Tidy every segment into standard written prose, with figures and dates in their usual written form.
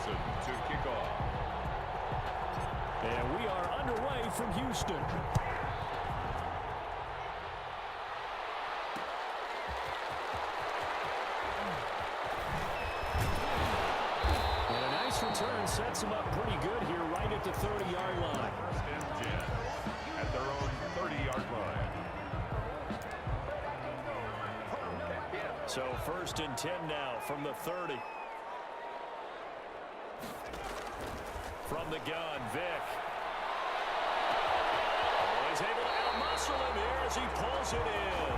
Jackson to kick off. And we are underway from Houston. And a nice return sets them up pretty good here right at the 30-yard line. First and 10 at their own 30-yard line. So first and 10 now from the 30. From the gun, Vick. Oh, he's able to out-muscle him here as he pulls it in.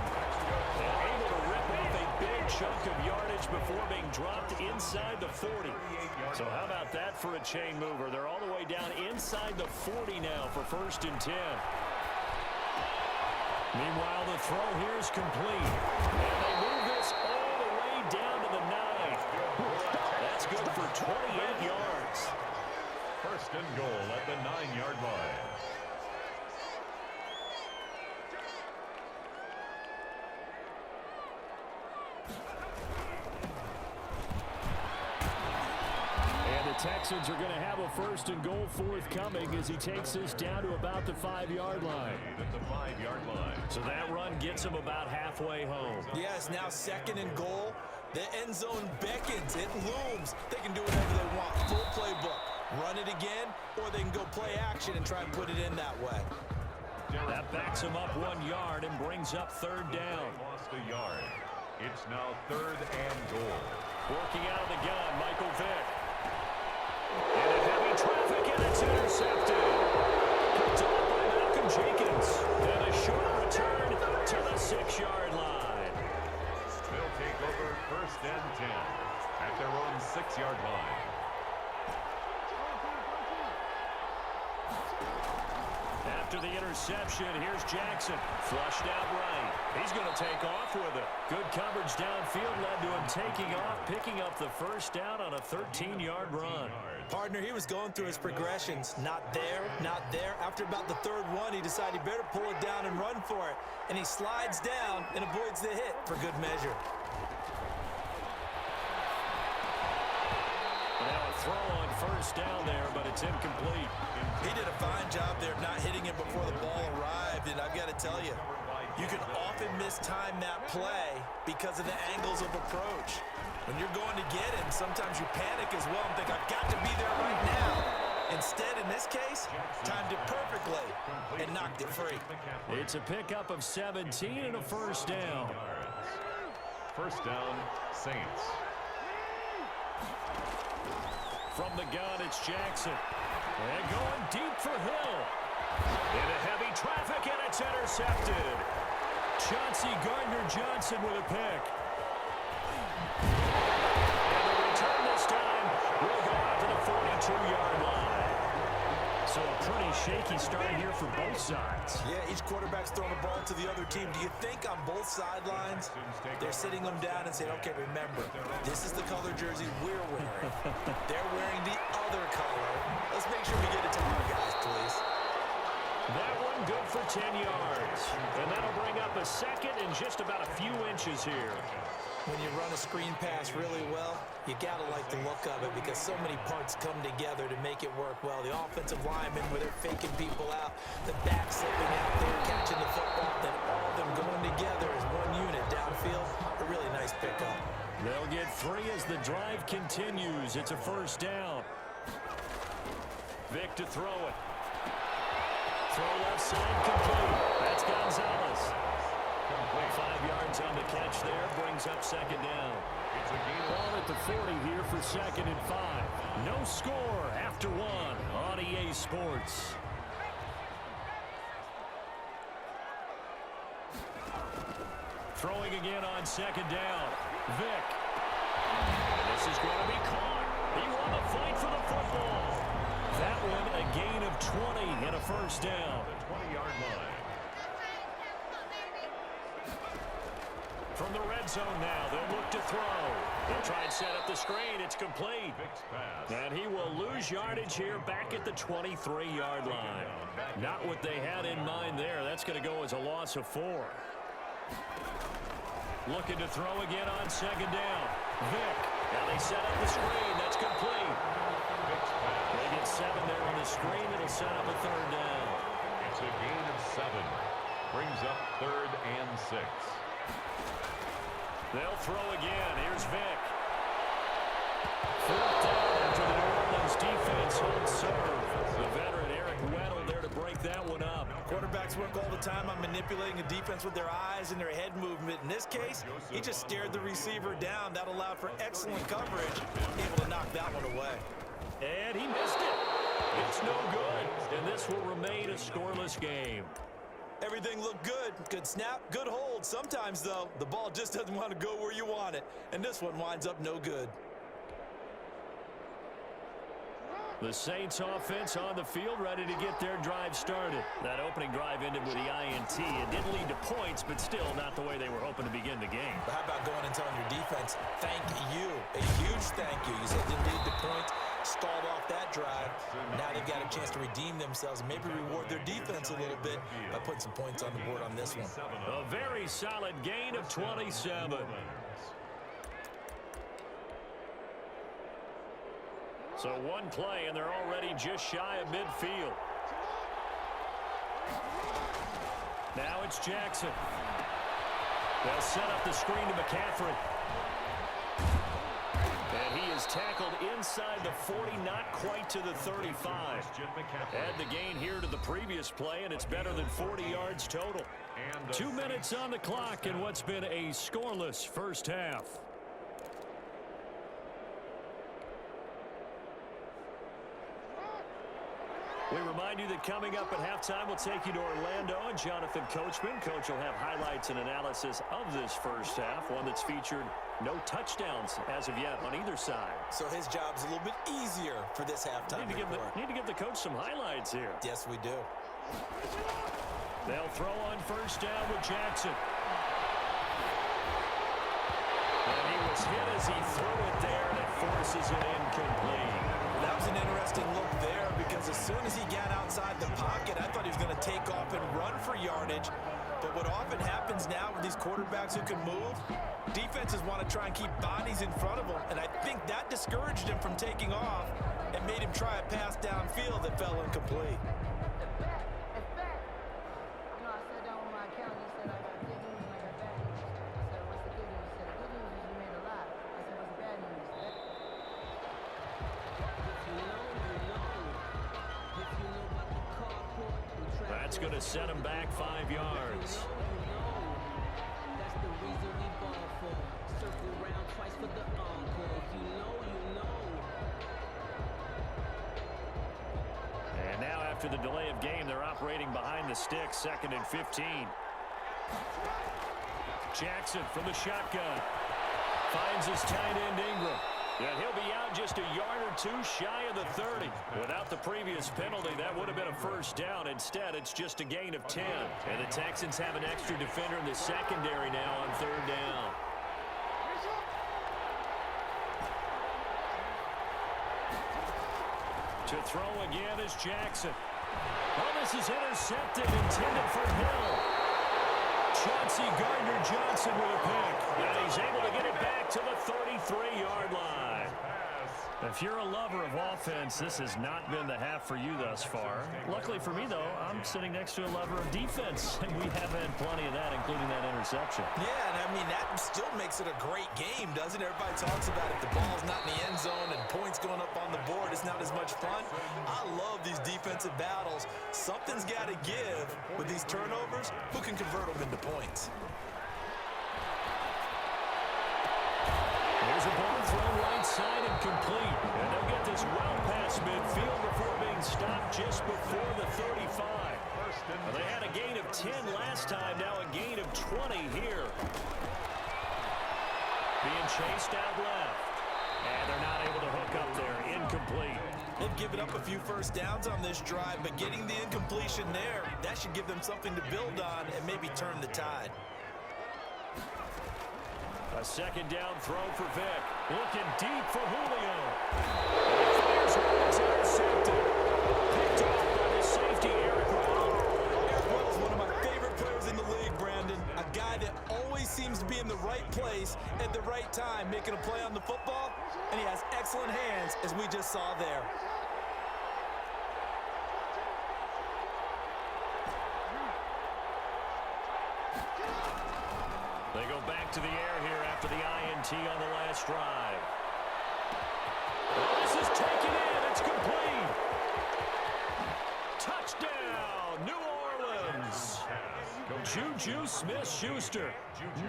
And able to rip off a big chunk of yardage before being dropped inside the 40. So how about that for a chain mover? They're all the way down inside the 40 now for first and 10. Meanwhile, the throw here is complete. And they move this all the way down to the 9. That's good for 28 yards. First and goal at the 9-yard line. And the Texans are going to have a first and goal forthcoming as he takes this down to about the 5-yard line. At the 5-yard line. So that run gets him about halfway home. Yes, now second and goal. The end zone beckons. It looms. They can do whatever they want. Full playbook. Run it again, or they can go play action and try and put it in that way. That backs him up 1 yard and brings up third down. Lost a yard. It's now third and goal. Working out of the gun, Michael Vick. And a heavy traffic, and it's intercepted. Picked up by Malcolm Jenkins. And a short return to the 6-yard line. They'll take over first and 10 at their own 6-yard line. After the interception, here's Jackson. Flushed out right. He's going to take off with it. Good coverage downfield led to him taking off, picking up the first down on a 13-yard run. Partner, he was going through his progressions. Not there, not there. After about the third one, he decided he better pull it down and run for it. And he slides down and avoids the hit for good measure. Now a throw on first down there, but it's incomplete. He did a fine job there of not hitting it before the ball arrived, and I've got to tell you, you can often mistime that play because of the angles of approach. When you're going to get him, sometimes you panic as well and think, I've got to be there right now. Instead, in this case, timed it perfectly and knocked it free. It's a pickup of 17 and a first down. First down, Saints. From the gun, it's Jackson. And going deep for Hill. Into heavy traffic, and it's intercepted. Chauncey Gardner-Johnson with a pick. And the return this time will go out to the 42-yard line. So a pretty shaky start here for both sides. Yeah, each quarterback's throwing the ball to the other team. Do you think on both sidelines they're sitting them down and saying, okay, remember, this is the color jersey we're wearing. They're wearing the other color. Let's make sure we get it to our guys, please. That one good for 10 yards. And that'll bring up a second and just about a few inches here. When you run a screen pass really well, you got to like the look of it because so many parts come together to make it work well. The offensive linemen, where they're faking people out, the back slipping out there, catching the football, then all of them going together as one unit downfield. A really nice pickup. They'll get 3 as the drive continues. It's a first down. Vick to throw it. Throw left side complete. That's Gonzalez. 5 yards on the catch there. Brings up second down. It's a gain Ball at the 40 here for second and 5. No score after 1 on EA Sports. Throwing again on second down. Vick. And this is going to be caught. He won the fight for the football. That one a gain of 20 and a first down. the 20-yard line. From the red zone now, they'll look to throw. They'll try and set up the screen. It's complete. Vick's pass. And he will lose yardage here back at the 23-yard line. Not what they had in mind there. That's going to go as a loss of 4. Looking to throw again on second down. Vick. Now they set up the screen. That's complete. They get 7 there on the screen. It'll set up a third down. It's a gain of 7. Brings up 3rd and 6. They'll throw again. Here's Vick. 4th down after the New Orleans defense holds serve. The veteran Eric Weddle there to break that one up. Quarterbacks work all the time on manipulating a defense with their eyes and their head movement. In this case, he just stared the receiver down. That allowed for excellent coverage, able to knock that one away. And he missed it. It's no good. And this will remain a scoreless game. Everything looked good. Good snap, good hold. Sometimes, though, the ball just doesn't want to go where you want it. And this one winds up no good. The Saints offense on the field, ready to get their drive started. That opening drive ended with the INT. It didn't lead to points, but still not the way they were hoping to begin the game. But how about going and telling your defense, thank you, a huge thank you. You said didn't lead to points, stalled off that drive. Now they've got a chance to redeem themselves and maybe reward their defense a little bit by putting some points on the board on this one. A very solid gain of 27. So one play, and they're already just shy of midfield. Now it's Jackson. They'll set up the screen to McCaffrey. And he is tackled inside the 40, not quite to the 35. Add the gain here to the previous play, and it's better than 40 yards total. 2 minutes on the clock in what's been a scoreless first half. We remind you that coming up at halftime, we'll take you to Orlando and Jonathan Coachman. Coach will have highlights and analysis of this first half, one that's featured no touchdowns as of yet on either side. So his job's a little bit easier for this halftime report. Need to give the coach some highlights here. Yes, we do. They'll throw on first down with Jackson. And he was hit as he threw it there, and it forces it incomplete. That was an interesting look there because as soon as he got outside the pocket, I thought he was going to take off and run for yardage. But what often happens now with these quarterbacks who can move, defenses want to try and keep bodies in front of them. And I think that discouraged him from taking off and made him try a pass downfield that fell incomplete. That's going to set him back 5 yards. That's the reason we ball for. Circle round twice for the encore. If you know, you know. And now after the delay of game, they're operating behind the sticks, 2nd and 15. Jackson from the shotgun. Finds his tight end Ingram. And he'll be out just a yard or two shy of the 30. Without the previous penalty, that would have been a first down. Instead, it's just a gain of 10. And the Texans have an extra defender in the secondary now on 3rd down. To throw again is Jackson. Oh, this is intercepted, intended for Hill. Chauncey Gardner-Johnson with a pick. And he's able to get it back to the 33-yard line. If you're a lover of offense, this has not been the half for you thus far. Luckily for me, though, I'm sitting next to a lover of defense, and we have had plenty of that, including that interception. Yeah, and I mean, that still makes it a great game, doesn't it? Everybody talks about it. The ball's not in the end zone and points going up on the board. It's not as much fun. I love these defensive battles. Something's got to give with these turnovers. Who can convert them into points? There's a ball thrown right side and complete. And they'll get this well past midfield before being stopped just before the 35. Well, they had a gain of 10 last time, now a gain of 20 here. Being chased out left. And they're not able to hook up there. Incomplete. They've given up a few first downs on this drive, but getting the incompletion there, that should give them something to build on and maybe turn the tide. A 2nd down throw for Vick. Looking deep for Julio. And he fires one. It's intercepted. Picked off by the safety, Eric Weddle. Eric Weddle's one of my favorite players in the league, Brandon. A guy that always always seems to be in the right place at the right time, making a play on the football, and he has excellent hands, as we just saw there. They go back to the air here after the INT on the last drive. This is taken in. It's complete. Touchdown, New Orleans. Juju Smith-Schuster,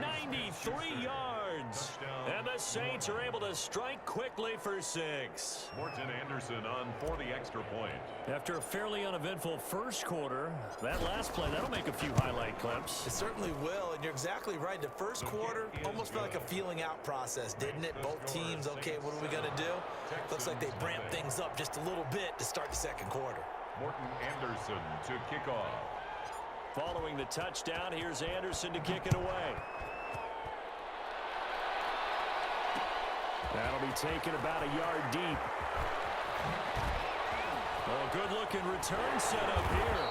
93 yards. And the Saints are able to strike quickly for 6. Morton Anderson on for the extra point. After a fairly uneventful first quarter, that last play, that'll make a few highlight clips. It certainly will, and you're exactly right. The first quarter almost felt like a feeling out process, didn't it? Both teams, okay, what are we going to do? Looks like they ramped things up just a little bit to start the second quarter. Morton Anderson to kick off. Following the touchdown, here's Anderson to kick it away. That'll be taken about a yard deep. Oh, good-looking return set up here.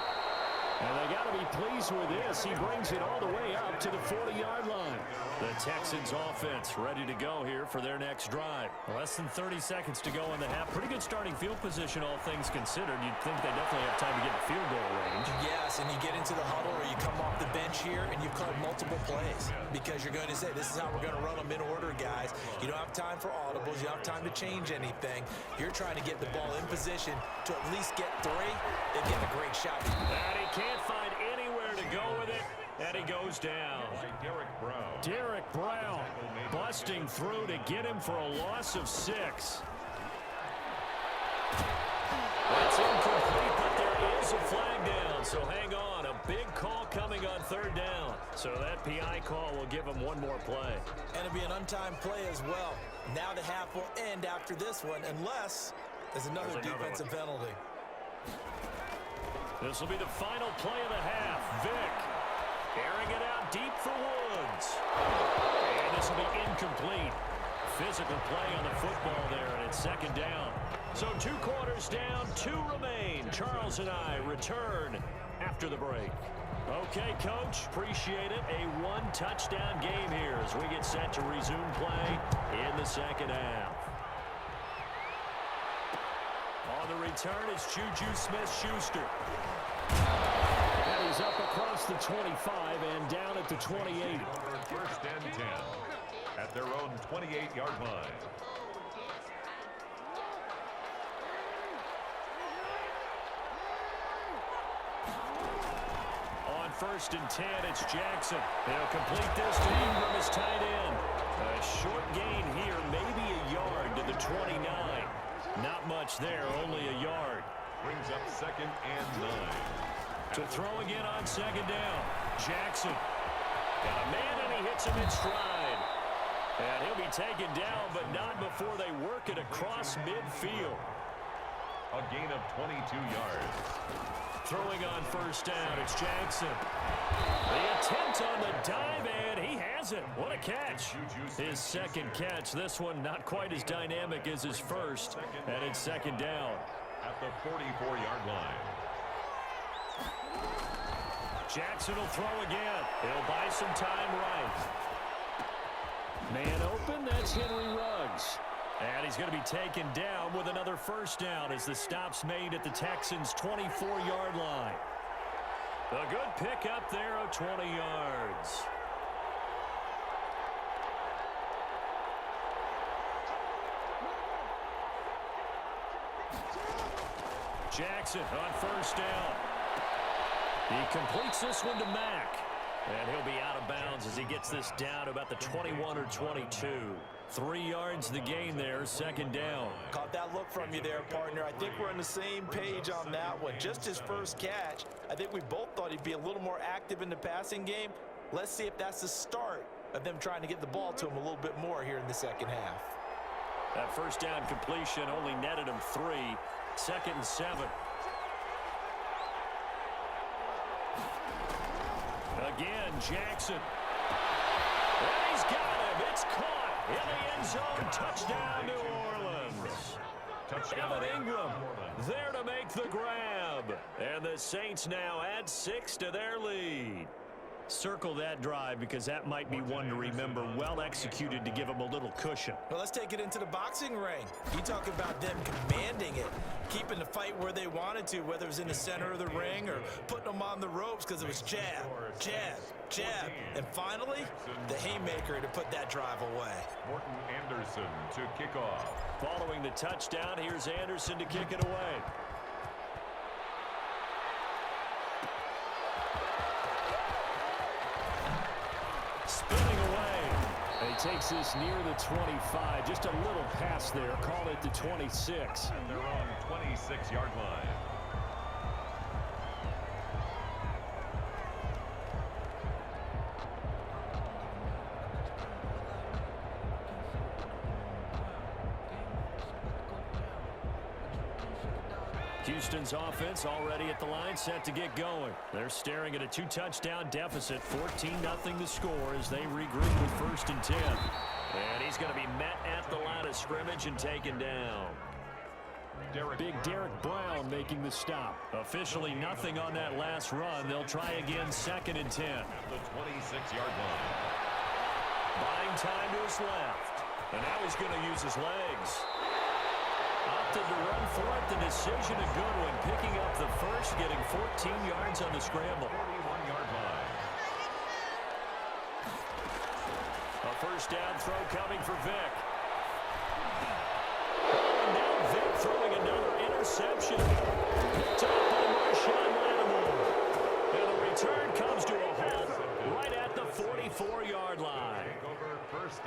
And they got to be pleased with this. He brings it all the way up to the 40-yard line. The Texans offense ready to go here for their next drive. Less than 30 seconds to go in the half. Pretty good starting field position, all things considered. You'd think they definitely have time to get in field goal range. Yes, and you get into the huddle or you come off the bench here and you've called multiple plays because you're going to say, this is how we're going to run them in order, guys. You don't have time for audibles. You don't have time to change anything. You're trying to get the ball in position to at least get 3 and get a great shot. And he can't find anywhere to go with it, and he goes down. Derek Brown. Derek Brown busting through to get him for a loss of 6. That's incomplete, but there is a flag down, so hang on. A big call coming on 3rd down. So that PI call will give him one more play. And it'll be an untimed play as well. Now the half will end after this one, unless there's another defensive penalty. This will be the final play of the half. Vick airing it out deep for Woods. And this will be incomplete. Physical play on the football there, and it's 2nd down. So 2 quarters down, 2 remain. Charles and I return after the break. Okay, Coach, appreciate it. A 1-touchdown game here as we get set to resume play in the 2nd half. On the return, it's Juju Smith-Schuster. And he's up across the 25 and down at the 28. 1st and 10 at their own 28-yard line. On 1st and 10, it's Jackson. They'll complete this to Ingram as tight end. A short gain here, maybe a yard to the 29. Not much there, only a yard. Brings up 2nd and 9. To throw again on 2nd down. Jackson. Got a man and he hits him in stride. And he'll be taken down, but not before they work it across midfield. A gain of 22 yards. Throwing on 1st down, it's Jackson. The attempt on the dive, and he has it. What a catch. His 2nd catch. This one not quite as dynamic as his first, and it's 2nd down. At the 44-yard line. Jackson will throw again. He'll buy some time right. Man open, that's Henry Ruggs. And he's going to be taken down with another 1st down as the stop's made at the Texans' 24-yard line. A good pickup there of 20 yards. Jackson on 1st down. He completes this one to Mack. And he'll be out of bounds as he gets this down to about the 21 or 22. 3 yards the gain there, 2nd down. Caught that look from you there, partner. I think we're on the same page on that one. Just his first catch, I think we both thought he'd be a little more active in the passing game. Let's see if that's the start of them trying to get the ball to him a little bit more here in the 2nd half. That 1st down completion only netted him 3. 2nd and 7. Again, Jackson. And he's got him. It's caught in the end zone. Touchdown, New Orleans. Evan Ingram there to make the grab. And the Saints now add 6 to their lead. Circle that drive because that might be one to remember. Well executed to give them a little cushion. Well, let's take it into the boxing ring. You talk about them commanding it, keeping the fight where they wanted to, whether it was in the center of the ring or putting them on the ropes because it was jab, jab, jab. And finally, the haymaker to put that drive away. Morton Anderson to kick off. Following the touchdown, here's Anderson to kick it away. Spinning away. And he takes this near the 25. Just a little pass there. Call it the 26. And they're on 26-yard line. Houston's offense already at the line, set to get going. They're staring at a 2-touchdown deficit, 14-0 the score as they regroup with 1st and 10. And he's going to be met at the line of scrimmage and taken down. Big Derek Brown making the stop. Officially nothing on that last run. They'll try again 2nd and 10. The 26-yard line. Buying time to his left. And now he's going to use his legs. Opted to run for it. The decision a good one. Picking up the first, getting 14 yards on the scramble. 41-yard line. A first down throw coming for Vick. And now Vick throwing another interception. Picked up by Marshawn Lattimore. And the return comes to a halt right at the 44-yard line.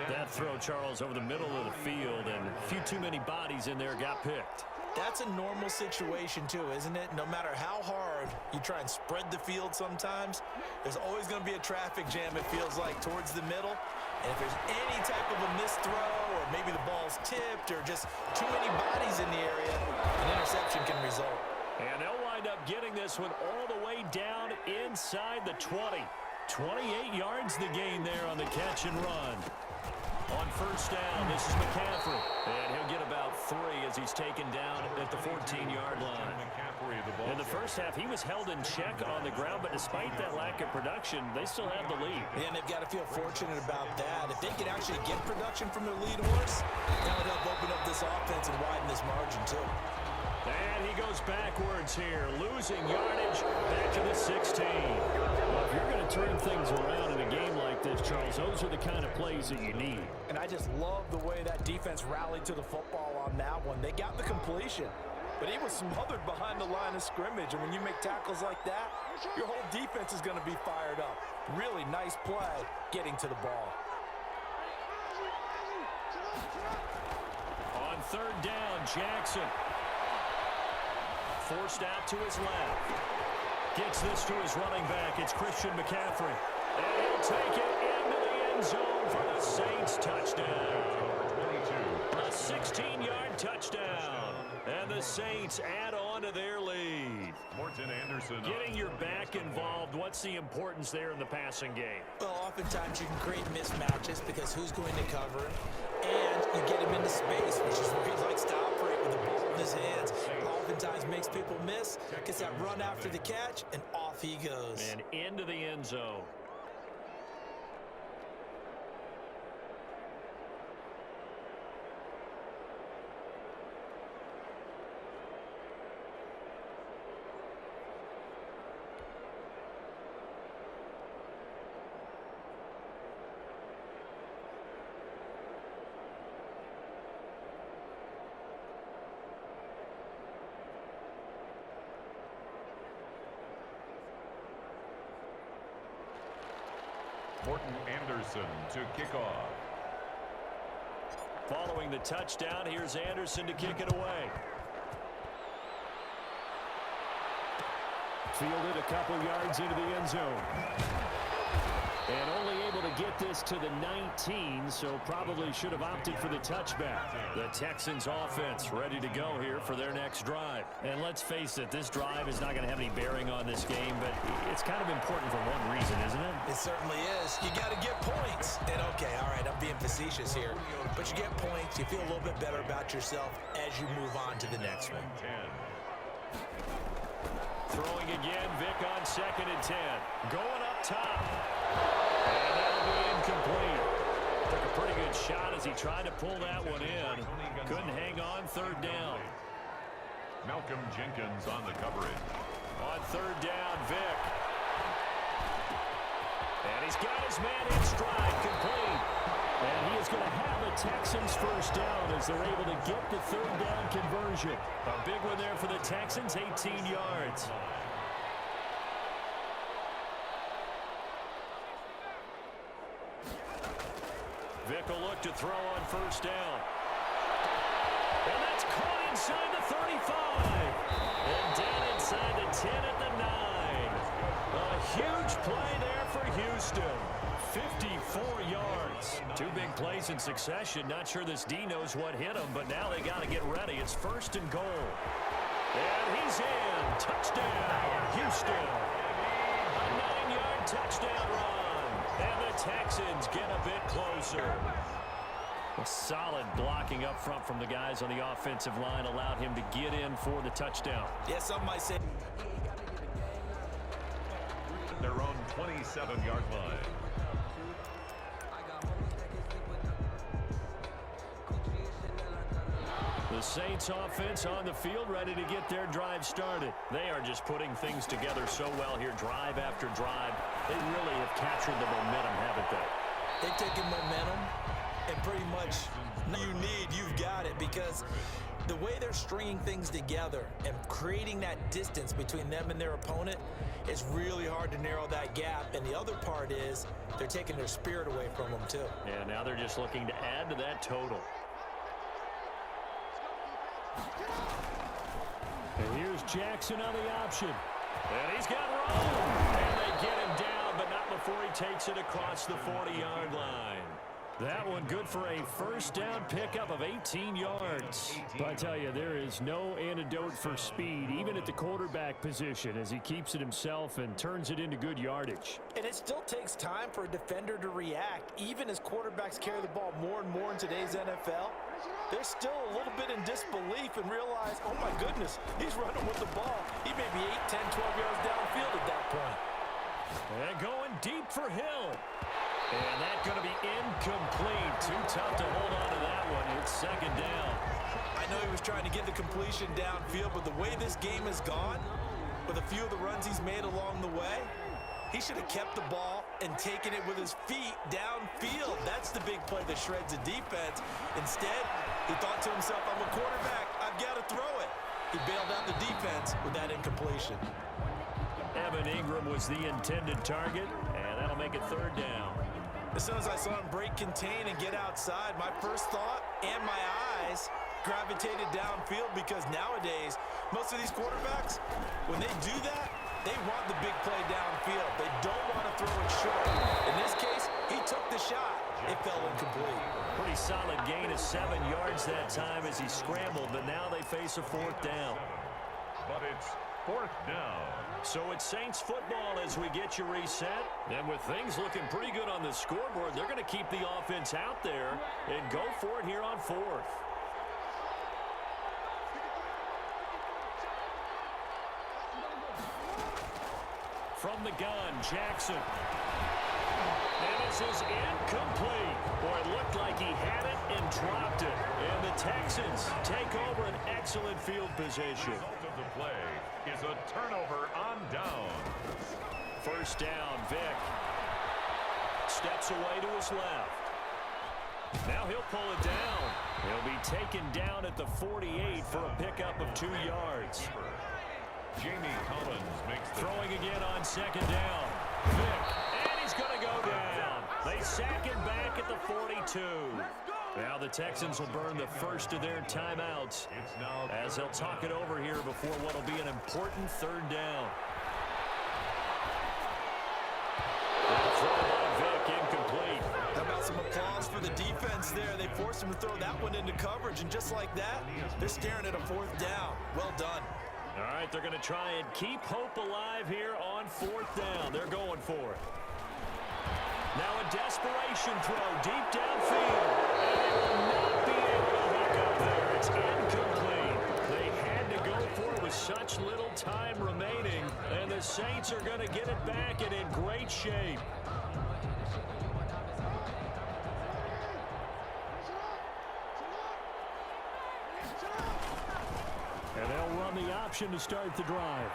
That throw, Charles, over the middle of the field, and a few too many bodies in there got picked. That's a normal situation, too, isn't it? No matter how hard you try and spread the field sometimes, there's always going to be a traffic jam, it feels like, towards the middle. And if there's any type of a missed throw, or maybe the ball's tipped, or just too many bodies in the area, an interception can result. And they'll wind up getting this one all the way down inside the 20. 28 yards the gain there on the catch and run. On first down, this is McCaffrey. And he'll get about 3 as he's taken down at the 14-yard line. In the first half, he was held in check on the ground, but despite that lack of production, they still have the lead. And they've got to feel fortunate about that. If they can actually get production from their lead horse, that would help open up this offense and widen this margin, too. And he goes backwards here, losing yardage back to the 16. Well, if you're going to turn things around in a game like this, Charles, those are the kind of plays that you need. And I just love the way that defense rallied to the football on that one. They got the completion, but he was smothered behind the line of scrimmage. And when you make tackles like that, your whole defense is going to be fired up. Really nice play getting to the ball. On third down, Jackson. Forced out to his left. Gets this to his running back. It's Christian McCaffrey. And he'll take it into the end zone for the Saints touchdown. A 16-yard touchdown. And the Saints add on to their lead. Morton Anderson. Getting your back involved, what's the importance there in the passing game? Well, oftentimes you can create mismatches because who's going to cover him, and you get him into space, which is where he likes to operate with the ball in his hands. Oftentimes makes people miss, gets that run after the catch, and off he goes. And into the end zone. Morton Anderson to kick off. Following the touchdown, here's Anderson to kick it away. Fielded a couple yards into the end zone. And only able to get this to the 19, so probably should have opted for the touchback. The Texans offense ready to go here for their next drive. And let's face it, this drive is not going to have any bearing on this game, but it's kind of important for one reason, isn't it? It certainly is. You got to get points. And okay, all right, I'm being facetious here, but you get points, you feel a little bit better about yourself as you move on to the next one. Throwing again, Vick on 2nd and 10. Going up top. And that'll be incomplete. Took a pretty good shot as he tried to pull that one in. Couldn't hang on third down. Malcolm Jenkins on the coverage. On third down, Vick. And he's got his man in stride, complete. And he is going to have the Texans first down as they're able to get the third down conversion. A big one there for the Texans, 18 yards. Vick will look to throw on first down. And that's caught inside the 35. And down inside the 10 at the 9. A huge play there for Houston. 54 yards. Two big plays in succession. Not sure this D knows what hit him, but now they got to get ready. It's first and goal. And he's in. Touchdown, Houston. A 9-yard touchdown run. And the Texans get a bit closer. A solid blocking up front from the guys on the offensive line allowed him to get in for the touchdown. Yeah, some might say Their own 27-yard line. The Saints offense on the field ready to get their drive started. They are just putting things together so well here, drive after drive. They really have captured the momentum, haven't they? they've taken momentum and pretty much you've got it, because the way they're stringing things together and creating that distance between them and their opponent is really hard to narrow that gap. And the other part is they're taking their spirit away from them too. Yeah, now they're just looking to add to that total. And here's Jackson on the option. And he's got room. And they get him down, but not before he takes it across the 40-yard line. That one good for a first down pickup of 18 yards. But I tell you, there is no antidote for speed, even at the quarterback position, as he keeps it himself and turns it into good yardage. And it still takes time for a defender to react. Even as quarterbacks carry the ball more and more in today's NFL, they're still a little bit in disbelief and realize, oh my goodness, he's running with the ball. He may be 8, 10, 12 yards downfield at that point. And going deep for Hill. And that's going to be incomplete. Too tough to hold on to that one. It's second down. I know he was trying to get the completion downfield, but the way this game has gone, with a few of the runs he's made along the way, he should have kept the ball and taken it with his feet downfield. That's the big play that shreds the defense. Instead, he thought to himself, I'm a quarterback, I've got to throw it. He bailed out the defense with that incompletion. Evan Ingram was the intended target, and that'll make it third down. As soon as I saw him break contain and get outside, my first thought and my eyes gravitated downfield, because nowadays, most of these quarterbacks, when they do that, they want the big play downfield. They don't want to throw it short. In this case, he took the shot. It fell incomplete. Pretty solid gain of 7 yards that time as he scrambled, but now they face a fourth down. But it's fourth down. So it's Saints football as we get you reset. And with things looking pretty good on the scoreboard, they're going to keep the offense out there and go for it here on fourth. From the gun, Jackson. And this is incomplete. Boy, it looked like he had it and dropped it. And the Texans take over an excellent field position. The result of the play is a turnover on down. First down, Vick. Steps away to his left. Now he'll pull it down. He'll be taken down at the 48 for a pickup of 2 yards. Jamie Collins makes the Throwing again on second down. Vick, and he's going to go down. They sack him back at the 42. Now the Texans will burn the first of their timeouts It's now as they'll talk it over here before what will be an important third down. Throw by Vick, incomplete. How about some applause for the defense there? They forced him to throw that one into coverage, and just like that, they're staring at a fourth down. Well done. All right, they're going to try and keep hope alive here on fourth down. They're going for it. Now a desperation throw deep downfield. And they will not be able to hook up there. It's incomplete. They had to go for it with such little time remaining. And the Saints are going to get it back and in great shape. And they'll run the option to start the drive.